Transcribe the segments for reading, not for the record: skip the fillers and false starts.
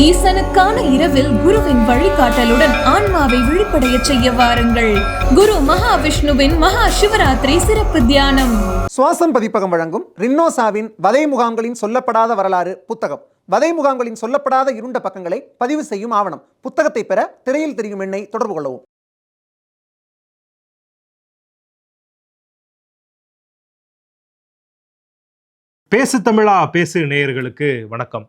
ஈசனுக்கான இரவில் குருவின் வழிகாட்டலுடன் ஆன்மாவை விழிப்படைய செய்ய வாருங்கள். குரு மகாவிஷ்ணுவின் மகா சிவராத்திரி சிறப்பு தியானம். சுவாசம் பதிப்பகம் வழங்கும் ரின்னோசாவின் வதை முகாம்களின் சொல்லப்படாத வரலாறு புத்தகம். வதை முகாம்களின் சொல்லப்படாத இருண்ட பக்கங்களை பதிவு செய்யும் ஆவணம். புத்தகத்தை பெற திரையில் தெரியும் எண்ணை தொடர்பு கொள்ளவும். பேசு தமிழா பேசு நேயர்களுக்கு வணக்கம்.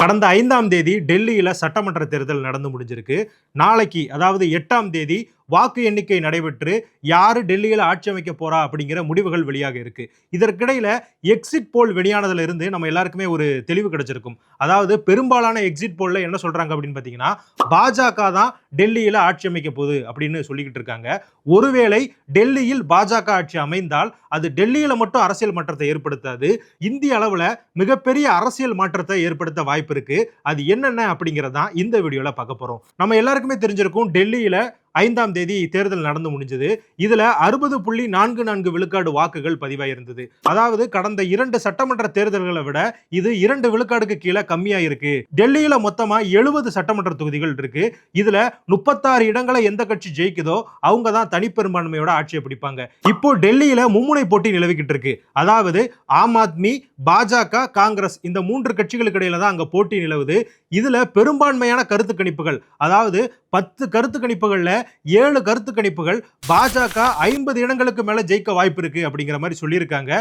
கடந்த 5ஆம் தேதி டெல்லியில் சட்டமன்ற தேர்தல் நடந்து முடிஞ்சிருக்கு. நாளைக்கு அதாவது 8ஆம் தேதி வாக்கு எண்ணிக்கை நடைபெற்று யாரு டெல்லியில் ஆட்சி அமைக்க போறா அப்படிங்கிற முடிவுகள் வெளியாக இருக்கு. இதற்கிடையில எக்ஸிட் போல் வெளியானதுல இருந்து நம்ம எல்லாருக்குமே ஒரு தெளிவு கிடைச்சிருக்கும். அதாவது பெரும்பாலான எக்ஸிட் போல்ல என்ன சொல்றாங்க அப்படின்னு பாத்தீங்கன்னா, பாஜக தான் டெல்லியில ஆட்சி அமைக்க போகுது அப்படின்னு சொல்லிக்கிட்டு இருக்காங்க. ஒருவேளை டெல்லியில் பாஜக ஆட்சி அமைந்தால் அது டெல்லியில மட்டும் அரசியல் மாற்றத்தை ஏற்படுத்தாது, இந்திய அளவுல மிகப்பெரிய அரசியல் மாற்றத்தை ஏற்படுத்த வாய்ப்பு இருக்கு. அது என்னென்ன அப்படிங்கறதான் இந்த வீடியோல பார்க்க போறோம். நம்ம எல்லாருக்குமே தெரிஞ்சிருக்கும், டெல்லியில 5ஆம் தேதி தேர்தல் நடந்து முடிஞ்சது. இதுல 60.44 விழுக்காடு வாக்குகள் பதிவாயிருந்தது. அதாவது கடந்த 2 சட்டமன்ற தேர்தல்களை விட இது 2 விழுக்காடுக்கு கீழே கம்மியா இருக்கு. டெல்லியில மொத்தமா 70 சட்டமன்ற தொகுதிகள் இருக்கு. இதுல 36 இடங்களை எந்த கட்சி ஜெயிக்குதோ அவங்க தான் தனிப்பெரும்பான்மையோட ஆட்சியை பிடிப்பாங்க. இப்போ டெல்லியில மும்முனை போட்டி நிலவிக்கிட்டு இருக்கு. அதாவது ஆம் ஆத்மி, பாஜக, காங்கிரஸ் இந்த 3 கட்சிகளுக்கு இடையில தான் அங்க போட்டி நிலவுது. இதுல பெரும்பான்மையான கருத்து கணிப்புகள், அதாவது 10 கருத்து கணிப்புகள்ல 7 கருத்து கணிப்புகள் பாஜக 50 இடங்களுக்கு மேல ஜெயிக்க வாய்ப்பு இருக்கு அப்படிங்கிற மாதிரி சொல்லியிருக்காங்க.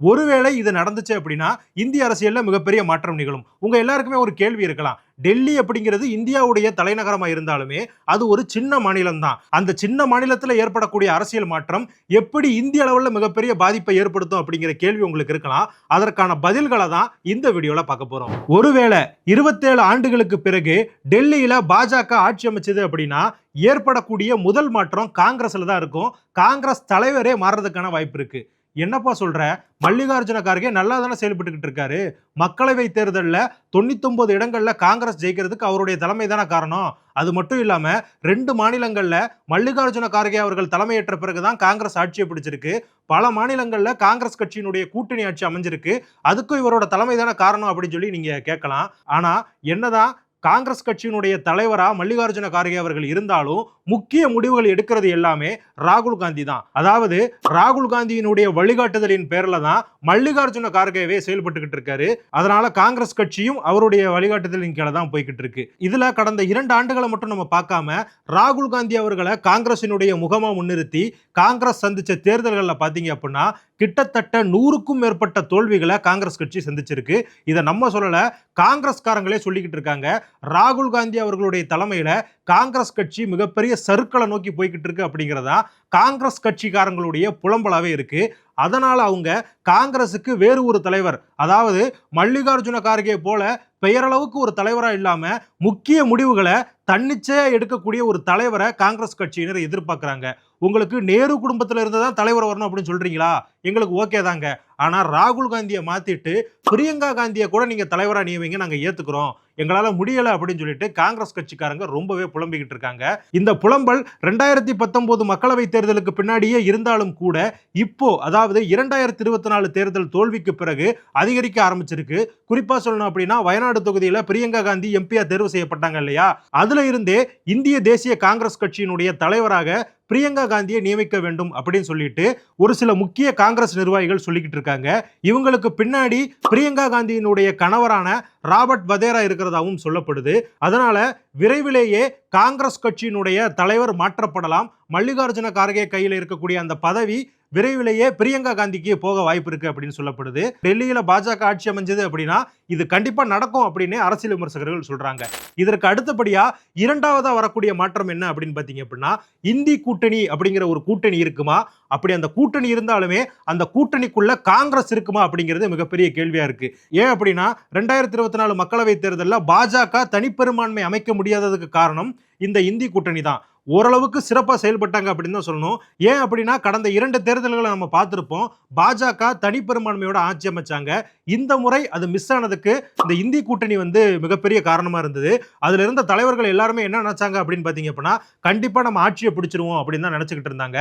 ஒருவேளை இது நடந்துச்சு அப்படின்னா இந்திய அரசியல்ல மிகப்பெரிய மாற்றம் நிகழும். உங்க எல்லாருக்குமே ஒரு கேள்வி இருக்கலாம், டெல்லி அப்படிங்கிறது இந்தியாவுடைய தலைநகரமா இருந்தாலுமே அது ஒரு சின்ன மாநிலம் தான். அந்த சின்ன மாநிலத்தில் ஏற்படக்கூடிய அரசியல் மாற்றம் எப்படி இந்திய அளவில் மிகப்பெரிய பாதிப்பை ஏற்படுத்தும் அப்படிங்கிற கேள்வி உங்களுக்கு இருக்கலாம். அதற்கான பதில்களை தான் இந்த வீடியோல பார்க்க போறோம். ஒருவேளை 27 ஆண்டுகளுக்கு பிறகு டெல்லியில பாஜக ஆட்சி அமைச்சது அப்படின்னா ஏற்படக்கூடிய முதல் மாற்றம் காங்கிரஸ்ல தான் இருக்கும். காங்கிரஸ் தலைவரே மாறுறதுக்கான வாய்ப்பு இருக்கு. என்னப்பா சொல்ற, மல்லிகார்ஜுன கார்கே நல்லா தானே செயல்பட்டுக்கிட்டு இருக்காரு. மக்களவை தேர்தலில் 99 இடங்கள்ல காங்கிரஸ் ஜெயிக்கிறதுக்கு அவருடைய தலைமை தானே காரணம். அது மட்டும் இல்லாம 2 மாநிலங்கள்ல மல்லிகார்ஜுன கார்கே அவர்கள் தலைமையேற்ற பிறகுதான் காங்கிரஸ் ஆட்சியை பிடிச்சிருக்கு. பல மாநிலங்கள்ல காங்கிரஸ் கட்சியினுடைய கூட்டணி ஆட்சி அமைஞ்சிருக்கு. அதுக்கும் இவரோட தலைமை தானே காரணம் அப்படின்னு சொல்லி நீங்க கேட்கலாம். ஆனா என்னதான் காங்கிரஸ் கட்சியினுடைய தலைவரா மல்லிகார்ஜுன கார்கே அவர்கள் இருந்தாலும் முக்கிய முடிவுகள் எடுக்கிறது எல்லாமே ராகுல் காந்தி தான். அதாவது ராகுல் காந்தியினுடைய வழிகாட்டுதலின் பேர்ல தான் மல்லிகார்ஜுன கார்கேவே செயல்பட்டுக்கிட்டு இருக்காரு. அதனால காங்கிரஸ் கட்சியும் அவருடைய வழிகாட்டுதலின் கீழே தான் போய்கிட்டு இருக்கு. இதுல கடந்த 2 ஆண்டுகளை மட்டும் நம்ம பார்க்காம ராகுல் காந்தி அவர்களை காங்கிரசினுடைய முகமா முன்னிறுத்தி காங்கிரஸ் சந்திச்ச தேர்தல்களில் பாத்தீங்க அப்படின்னா கிட்டத்தட்ட 100க்கும் மேற்பட்ட தோல்விகளை காங்கிரஸ் கட்சி சந்திச்சிருக்கு. இதை நம்ம சொல்லல, காங்கிரஸ்காரங்களே சொல்லிக்கிட்டு இருக்காங்க. ராகுல் காந்தி அவர்களுடைய தலைமையில காங்கிரஸ் கட்சி மிகப்பெரிய சறுக்களை நோக்கி போய்கிட்டு இருக்கு அப்படிங்கிறதா காங்கிரஸ் கட்சிக்காரங்களுடைய புலம்பலாவே இருக்கு. அதனால அவங்க காங்கிரஸுக்கு வேறு ஒரு தலைவர், அதாவது மல்லிகார்ஜுன கார்கே போல பெயரளவுக்கு ஒரு தலைவரா இல்லாம முக்கிய முடிவுகளை தன்னிச்சையா எடுக்கக்கூடிய ஒரு தலைவரை காங்கிரஸ் கட்சியினர் எதிர்பார்க்கிறாங்க. உங்களுக்கு நேரு குடும்பத்துல இருந்து தான் தலைவர் வரணும் அப்படின்னு சொல்றீங்களா, எங்களுக்கு ஓகே தாங்க. ஆனா ராகுல் காந்தியை மாத்திட்டு பிரியங்கா காந்தியை கூட நீங்க தலைவரா நியமிங்க, நாங்க ஏத்துக்கிறோம், எங்களால முடியல அப்படின்னு சொல்லிட்டு காங்கிரஸ் கட்சிக்காரங்க ரொம்பவே புலம்பிக்கிட்டு இருக்காங்க. இந்த புலம்பல் 2019 மக்களவை தேர்தலுக்கு பின்னாடியே இருந்தாலும் கூட இப்போ அதாவது 2024 தேர்தல் தோல்விக்கு பிறகு அதிகரிக்க ஆரம்பிச்சிருக்கு. குறிப்பா சொல்லணும் அப்படின்னா வயநாடு தொகுதியில பிரியங்கா காந்தி எம்பியா தேர்வு செய்யப்பட்டாங்க இல்லையா, அதுல இருந்தே இந்திய தேசிய காங்கிரஸ் கட்சியினுடைய தலைவராக பிரியங்கா காந்தியை நியமிக்க வேண்டும் அப்படின்னு சொல்லிட்டு ஒரு சில முக்கிய காங்கிரஸ் நிர்வாகிகள் சொல்லிக்கிட்டு இருக்காங்க. இவங்களுக்கு பின்னாடி பிரியங்கா காந்தியினுடைய கணவரான ராபர்ட் வதேரா இருக்கிறதாவும் சொல்லப்படுது. அதனால விரைவிலேயே காங்கிரஸ் கட்சியினுடைய தலைவர் மாற்றப்படலாம். மல்லிகார்ஜுன கார்கே கையில் இருக்கக்கூடிய அந்த பதவி விரைவிலேயே பிரியங்கா காந்திக்கு போக வாய்ப்பு இருக்கு அப்படின்னு சொல்லப்படுது. டெல்லியில பாஜக ஆட்சி அமைஞ்சது அப்படின்னா இது கண்டிப்பா நடக்கும் அப்படின்னு அரசியல் விமர்சகர்கள் சொல்றாங்க. இதற்கு அடுத்தபடியா 2ஆவதா வரக்கூடிய மாற்றம் என்ன அப்படின்னு பாத்தீங்க அப்படின்னா, இந்தி கூட்டணி அப்படிங்கிற ஒரு கூட்டணி இருக்குமா, அப்படி அந்த கூட்டணி இருந்தாலுமே அந்த கூட்டணிக்குள்ள காங்கிரஸ் இருக்குமா அப்படிங்கிறது மிகப்பெரிய கேள்வியா இருக்கு. ஏன் அப்படின்னா 2024 மக்களவை தேர்தலில் பாஜக தனிப்பெரும்பான்மை அமைக்க முடியாததுக்கு காரணம் இந்த இந்தி கூட்டணி தான். ஓரளவுக்கு சிறப்பாக செயல்பட்டாங்க அப்படின்னு தான் சொல்லணும். ஏன் அப்படின்னா கடந்த 2 தேர்தல்களை நம்ம பார்த்திருப்போம். பாஜக தனிப்பெரும்பான்மையோட ஆட்சி அமைச்சாங்க. இந்த முறை அது மிஸ் ஆனதுக்கு இந்த இந்தி கூட்டணி வந்து மிகப்பெரிய காரணமா இருந்தது. அதுல இருந்த தலைவர்கள் எல்லாருமே என்ன நினைச்சாங்க அப்படின்னு பாத்தீங்க அப்படின்னா, கண்டிப்பா நம்ம ஆட்சியை பிடிச்சிருவோம் அப்படின்னு தான் நினைச்சுக்கிட்டு இருந்தாங்க.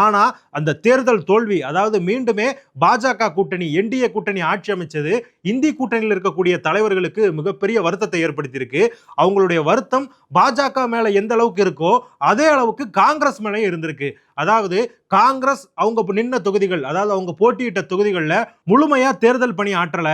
ஆனா அந்த தேர்தல் தோல்வி, அதாவது மீண்டுமே பாஜக கூட்டணி என்டிஏ கூட்டணி ஆட்சி அமைச்சது இந்தி கூட்டணியில் இருக்கக்கூடிய தலைவர்களுக்கு மிகப்பெரிய வருத்தத்தை ஏற்படுத்தியிருக்கு. அவங்களுடைய வருத்தம் பாஜக மேல எந்த அளவுக்கு இருக்கோ அதே அளவுக்கு காங்கிரஸ் மேலே இருந்திருக்கு. அதாவது காங்கிரஸ் அவங்க நின்ன தொகுதிகள், அதாவது அவங்க போட்டியிட்ட தொகுதிகளில் முழுமையா தேர்தல் பணி ஆற்றல,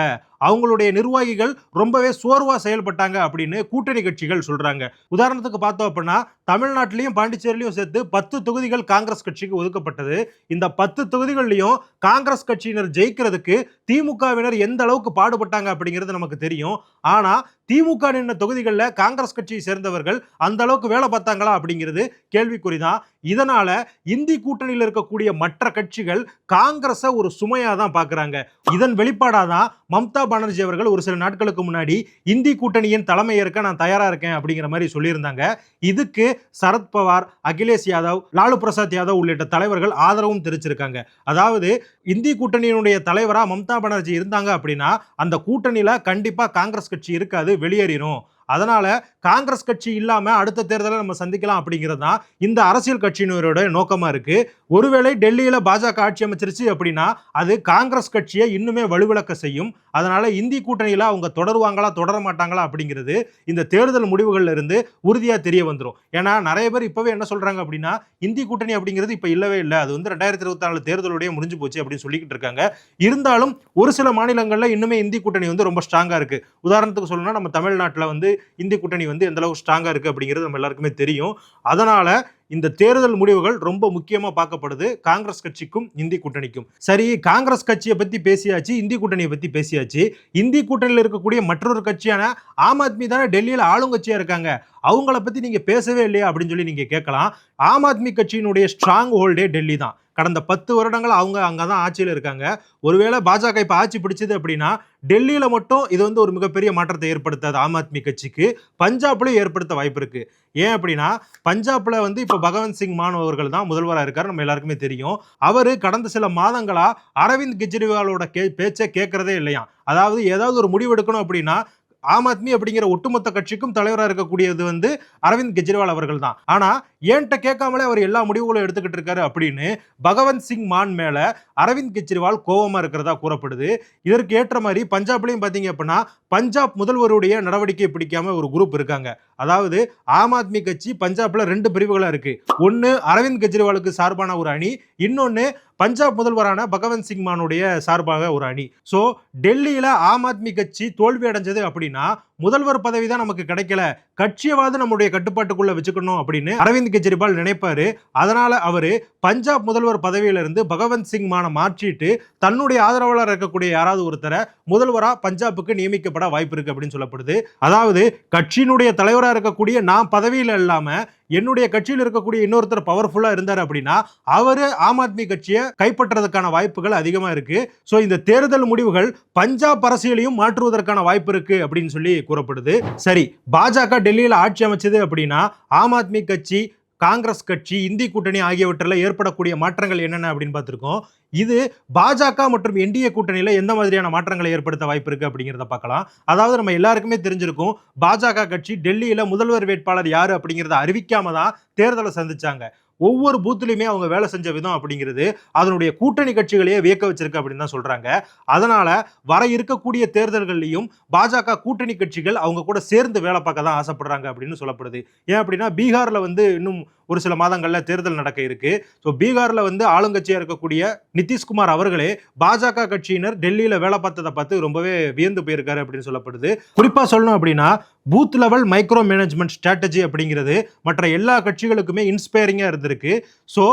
அவங்களுடைய நிர்வாகிகள் ரொம்பவே சோர்வா செயல்பட்டாங்க அப்படின்னு கூட்டணி கட்சிகள் சொல்றாங்க. உதாரணத்துக்கு பார்த்தோம் அப்படின்னா தமிழ்நாட்டிலையும் பாண்டிச்சேரியிலையும் சேர்த்து 10 தொகுதிகள் காங்கிரஸ் கட்சிக்கு ஒதுக்கப்பட்டது. இந்த 10 தொகுதிகள்லையும் காங்கிரஸ் கட்சியினர் ஜெயிக்கிறதுக்கு திமுகவினர் எந்த அளவுக்கு பாடுபட்டாங்க அப்படிங்கிறது நமக்கு தெரியும். ஆனா திமுக நின்ன தொகுதிகளில் காங்கிரஸ் கட்சியை சேர்ந்தவர்கள் அந்த அளவுக்கு வேலை பார்த்தாங்களா அப்படிங்கிறது கேள்விக்குறிதான். இதனால இந்தி கூட்டணியில் இருக்கக்கூடிய மற்ற கட்சிகள் காங்கிரஸை ஒரு சுமையா தான் பாக்குறாங்க. இதன் வெளிப்பாடாதான் மம்தா பானர்ஜி அவர்கள் ஒரு சில நாட்களுக்கு முன்னாடி இந்தி கூட்டணியின் தலைமை ஏற்க நான் தயாரா இருக்கேன் அப்படிங்கிற மாதிரி சொல்லியிருந்தாங்க. இதுக்கு சரத்பவார், அகிலேஷ் யாதவ், லாலு பிரசாத் யாதவ் உள்ளிட்ட தலைவர்கள் ஆதரவும் தெரிவிச்சிருக்காங்க. அதாவது இந்தி கூட்டணியினுடைய தலைவரா மம்தா பானர்ஜி இருந்தாங்க அப்படின்னா அந்த கூட்டணியில கண்டிப்பா காங்கிரஸ் கட்சி இருக்காது, வெளியேறிடும். அதனால காங்கிரஸ் கட்சி இல்லாம அடுத்த தேர்தலை நம்ம சந்திக்கலாம் அப்படிங்கிறது தான் இந்த அரசியல் கட்சியினரோட நோக்கமா இருக்கு. ஒருவேளை டெல்லியில பாஜக ஆட்சி அமைச்சிருச்சு அப்படின்னா அது காங்கிரஸ் கட்சியை இன்னுமே வலுவிழக்க செய்யும். அதனால இந்தி கூட்டணியில அவங்க தொடருவாங்களா தொடர மாட்டாங்களா அப்படிங்கிறது இந்த தேர்தல் முடிவுகள்ல இருந்து உறுதியா தெரிய வந்துடும். ஏன்னா நிறைய பேர் இப்பவே என்ன சொல்றாங்க அப்படின்னா இந்தி கூட்டணி அப்படிங்கிறது இப்ப இல்லவே இல்லை, அது வந்து 2024 தேர்தலுடைய முடிஞ்சு போச்சு அப்படின்னு சொல்லிக்கிட்டு இருக்காங்க. இருந்தாலும் ஒரு சில மாநிலங்கள்ல இன்னுமே இந்தி கூட்டணி வந்து ரொம்ப ஸ்ட்ராங்கா இருக்கு. உதாரணத்துக்கு சொல்லணும்னா நம்ம தமிழ்நாட்டில் வந்து இந்தி கூட்டணி வந்து எந்த அளவுக்கு ஸ்ட்ராங்கா இருக்கு அப்படிங்கிறது நம்ம எல்லாருக்குமே தெரியும். அதனால இந்த தேர்தல் முடிவுகள் ரொம்ப முக்கியமா பார்க்கப்படுது காங்கிரஸ் கட்சிக்கும் இந்தி கூட்டணிக்கும். சரி, காங்கிரஸ் கட்சியை பத்தி பேசியாச்சு, இந்தி கூட்டணியை பத்தி பேசியாச்சு. இந்தி கூட்டணியில் இருக்கக்கூடிய மற்றொரு கட்சியான ஆம் ஆத்மி தானே டெல்லியில் ஆளுங்கட்சியா இருக்காங்க, அவங்கள பத்தி நீங்க பேசவே இல்லையா அப்படின்னு சொல்லி நீங்க கேட்கலாம். ஆம் ஆத்மி கட்சியினுடைய ஸ்ட்ராங் ஹோல்டே டெல்லி தான். கடந்த 10 வருடங்கள் அவங்க அங்கதான் ஆட்சியில் இருக்காங்க. ஒருவேளை பாஜக இப்ப ஆட்சி பிடிச்சது அப்படின்னா டெல்லியில மட்டும் இது வந்து ஒரு மிகப்பெரிய மாற்றத்தை ஏற்படுத்தாது ஆம் ஆத்மி கட்சிக்கு, பஞ்சாப்லயும் ஏற்படுத்த வாய்ப்பு இருக்கு. ஏன் அப்படின்னா பஞ்சாப்ல வந்து இப்ப பகவந்த் சிங் மான் அவர்கள் தான் முதல்வராக இருக்காரு, நம்ம எல்லாருக்குமே தெரியும். அவரு கடந்த சில மாதங்களா அரவிந்த் கெஜ்ரிவாலோட பேச்சை கேட்கறதே இல்லையா. அதாவது ஏதாவது ஒரு முடிவு எடுக்கணும் அப்படின்னா ஆம் ஆத்மி அப்படிங்கிற ஒட்டுமொத்த கட்சிக்கும் தலைவராக இருக்கக்கூடியது வந்து அரவிந்த் கெஜ்ரிவால் அவர்கள் தான். ஆனா ஏன்ட்ட கேட்காமலே அவர் எல்லா முடிவுகளும் எடுத்துக்கிட்டு இருக்காரு அப்படின்னு பகவந்த் சிங் மான் மேல அரவிந்த் கெஜ்ரிவால் கோபமா இருக்கிறதா கூறப்படுது. இதற்கு ஏற்ற மாதிரி பஞ்சாப்லயும் பாத்தீங்க அப்படின்னா பஞ்சாப் முதல்வருடைய நடவடிக்கை பிடிக்காம ஒரு குரூப் இருக்காங்க. அதாவது ஆம் ஆத்மி கட்சி பஞ்சாப்ல 2 பிரிவுகளா இருக்கு. ஒன்னு அரவிந்த் கெஜ்ரிவாலுக்கு சார்பான ஒரு அணி, இன்னொன்னு பஞ்சாப் முதல்வரான பகவந்த் சிங் மானுடைய சார்பாக ஒரு அணி. சோ டெல்லியில ஆம் ஆத்மி கட்சி தோல்வி அடைஞ்சது அப்படின்னா முதல்வர் பதவி தான் நமக்கு கிடைக்கல, கட்சியவாது நம்முடைய கட்டுப்பாட்டுக்குள்ள வச்சுக்கணும் அப்படின்னு அரவிந்த் கெஜ்ரிவால் நினைப்பாரு. அதனால அவரு பஞ்சாப் முதல்வர் பதவியில இருந்து பகவந்த் சிங் மான மாற்றிட்டு தன்னுடைய ஆதரவாளர் இருக்கக்கூடிய யாராவது ஒருத்தரை முதல்வரா பஞ்சாபுக்கு நியமிக்கப்பட வாய்ப்பு இருக்கு அப்படின்னு சொல்லப்படுது. அதாவது கட்சியினுடைய தலைவரா இருக்கக்கூடிய நான் பதவியில இல்லாம என்னுடைய கட்சியில் இருக்கக்கூடிய இன்னொருத்தர் பவர்ஃபுல்லா இருந்தார் அப்படின்னா அவரு ஆம் ஆத்மி கட்சியை கைப்பற்றதுக்கான வாய்ப்புகள் அதிகமா இருக்கு. சோ இந்த தேர்தல் முடிவுகள் பஞ்சாப் அரசியலையும் மாற்றுவதற்கான வாய்ப்பு இருக்கு அப்படின்னு சொல்லி கூறப்படுது. சரி, பாஜக டெல்லியில் ஆட்சி அமைச்சது அப்படின்னா ஆம் ஆத்மி கட்சி, காங்கிரஸ் கட்சி, இந்தி கூட்டணி ஆகியவற்றில் ஏற்படக்கூடிய மாற்றங்கள் என்னென்ன அப்படின்னு பார்த்திருக்கோம். இது பாஜக மற்றும் என்டிஏ கூட்டணியில எந்த மாதிரியான மாற்றங்களை ஏற்படுத்த வாய்ப்பு இருக்கு அப்படிங்கிறத பார்க்கலாம். அதாவது நம்ம எல்லாருக்குமே தெரிஞ்சிருக்கும், பாஜக கட்சி டெல்லியில முதல்வர் வேட்பாளர் யாரு அப்படிங்கிறத அறிவிக்காம தான் தேர்தலை சந்திச்சாங்க. ஒவ்வொரு பூத்திலையுமே அவங்க வேலை செஞ்ச விதம் அப்படிங்கிறது அதனுடைய கூட்டணி கட்சிகளையே வியக்க வச்சிருக்கு அப்படின்னு தான் சொல்றாங்க. அதனால வர இருக்கக்கூடிய தேர்தல்கள்லையும் பாஜக கூட்டணி கட்சிகள் அவங்க கூட சேர்ந்து வேலை பார்க்க தான் ஆசைப்படுறாங்க அப்படின்னு சொல்லப்படுது. ஏன் அப்படின்னா பீகார்ல வந்து இன்னும் ஒரு சில மாதங்கள்ல தேர்தல் நடக்க இருக்கு. ஸோ பீகார்ல வந்து ஆளுங்கட்சியா இருக்கக்கூடிய நிதிஷ்குமார் அவர்களே பாஜக கட்சியினர் டெல்லியில வேலை பார்த்ததை பார்த்து ரொம்பவே வியந்து போயிருக்காரு அப்படின்னு சொல்லப்படுது. குறிப்பா சொல்லணும் அப்படின்னா booth level micro management strategy அப்படிங்கிறது மற்ற எல்லா கட்சிகளுக்குமே இன்ஸ்பைரிங்கா இருந்திருக்கு. ஸோ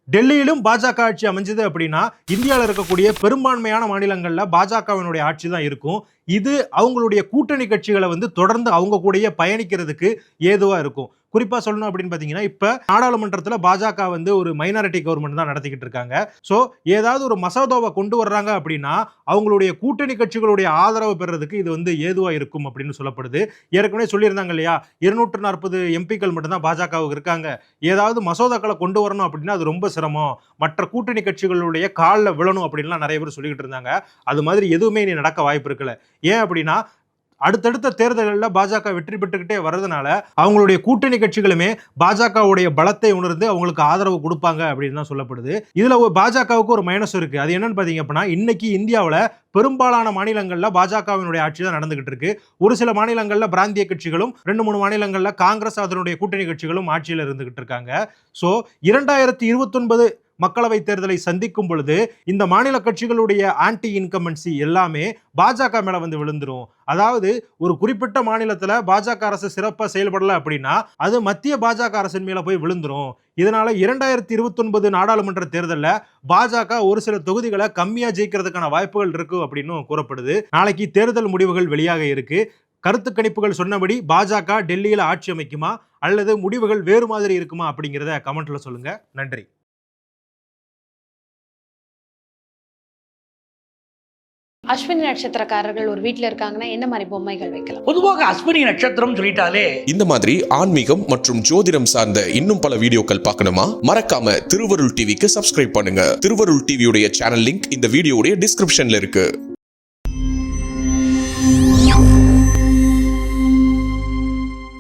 டெல்லியிலும் பாஜக ஆட்சி அமைஞ்சது அப்படின்னா இந்தியாவில் இருக்கக்கூடிய பெரும்பான்மையான மாநிலங்கள்ல பாஜகவினுடைய ஆட்சி தான் இருக்கும். இது அவங்களுடைய கூட்டணி கட்சிகளை வந்து தொடர்ந்து அவங்க கூடயே பயணிக்கிறதுக்கு ஏதுவா இருக்கும். குறிப்பா சொல்லணும் அப்படின்னு பாத்தீங்கன்னா, இப்ப நாடாளுமன்றத்துல பாஜக வந்து ஒரு மைனாரிட்டி கவர்மெண்ட் தான் நடத்திக்கிட்டு இருக்காங்க. சோ ஏதாவது ஒரு மசோதாவை கொண்டு வர்றாங்க அப்படின்னா அவங்களுடைய கூட்டணி கட்சிகளுடைய ஆதரவு பெறதுக்கு இது வந்து ஏதுவா இருக்கும் அப்படின்னு சொல்லப்படுது. ஏற்கனவே சொல்லியிருந்தாங்க இல்லையா, 240 எம்பிக்கள் மட்டும்தான் பாஜகவுக்கு இருக்காங்க. ஏதாவது மசோதாக்களை கொண்டு வரணும் அப்படின்னா அது ரொம்ப சிரமம், மற்ற கூட்டணி கட்சிகளுடைய காலில் விழணும் அப்படின்லாம் நிறைய பேர் சொல்லிக்கிட்டு இருந்தாங்க. அது மாதிரி எதுவுமே இனி நடக்க வாய்ப்பு இருக்குல்ல. ஏன் அப்படின்னா அடுத்தடுத்த தேர்தல்களில் பாஜக வெற்றி பெற்றுக்கிட்டே வர்றதுனால அவங்களுடைய கூட்டணி கட்சிகளுமே பாஜகவுடைய பலத்தை உணர்ந்து அவங்களுக்கு ஆதரவு கொடுப்பாங்க அப்படின்னு தான் சொல்லப்படுது. இதுல பாஜகவுக்கு ஒரு மைனஸ் இருக்கு. அது என்னன்னு பாத்தீங்க அப்படின்னா, இன்னைக்கு இந்தியாவில் பெரும்பாலான மாநிலங்கள்ல பாஜகவினுடைய ஆட்சி தான் நடந்துகிட்டு இருக்கு. ஒரு சில மாநிலங்கள்ல பிராந்திய கட்சிகளும் 2-3 மாநிலங்கள்ல காங்கிரஸ் அதனுடைய கூட்டணி கட்சிகளும் ஆட்சியில் இருந்துகிட்டு இருக்காங்க. சோ 2029 மக்களவை தேர்தலை சந்திக்கும் பொழுது இந்த மாநில கட்சிகளுடைய ஆன்டி இன்கம்பன்சி எல்லாமே பாஜக மேல வந்து விழுந்துரும். அதாவது ஒரு குறிப்பிட்ட மாநிலத்துல பாஜக அரசு சிறப்பா செயல்படல அப்படின்னா அது மத்திய பாஜக அரசின் மேல போய் விழுந்துரும். இதனால 2029 நாடாளுமன்ற தேர்தலில் பாஜக ஒரு சில தொகுதிகளை கம்மியா ஜெயிக்கிறதுக்கான வாய்ப்புகள் இருக்கு அப்படின்னு கூறப்படுது. நாளைக்கு தேர்தல் முடிவுகள் வெளியாக இருக்கு. கருத்து கணிப்புகள் சொன்னபடி பாஜக டெல்லியில ஆட்சி அமைக்குமா அல்லது முடிவுகள் வேறு மாதிரி இருக்குமா அப்படிங்கிறத கமெண்ட்ல சொல்லுங்க. நன்றி. அஸ்வினி நட்சத்திரக்காரர்கள் ஒரு வீட்டில் இருக்காங்கன்னா என்ன மாதிரி பொம்மைகள் வைக்கலாம்? பொதுவாக அஸ்வினி நட்சத்திரம் சொல்லிட்டாலே இந்த மாதிரி ஆன்மீகம் மற்றும் ஜோதிடம் சார்ந்த இன்னும் பல வீடியோக்கள் பார்க்கணுமா? மறக்காம திருவருள் டிவிக்கு சப்ஸ்கிரைப் பண்ணுங்க. திருவருள் டிவியுடைய சேனல் லிங்க் இந்த வீடியோடைய டிஸ்கிரிப்ஷன்ல இருக்கு.